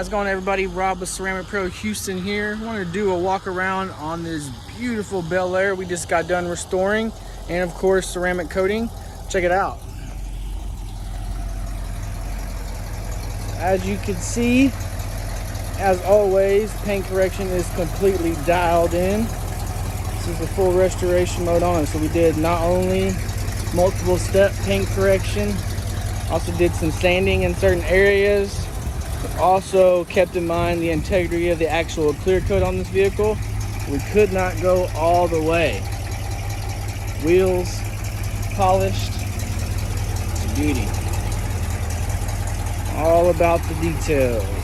How's it going, everybody? Rob with Ceramic Pro Houston here. I wanted to do a walk around on this beautiful Bel Air we just got done restoring, and of course ceramic coating. Check it out. As you can see, as always, paint correction is completely dialed in. This is the full restoration mode on, so we did not only multiple step paint correction, also did some sanding in certain areas. Also kept in mind the integrity of the actual clear coat on this vehicle. We could not go all the way. Wheels polished, it's a beauty. All about the details.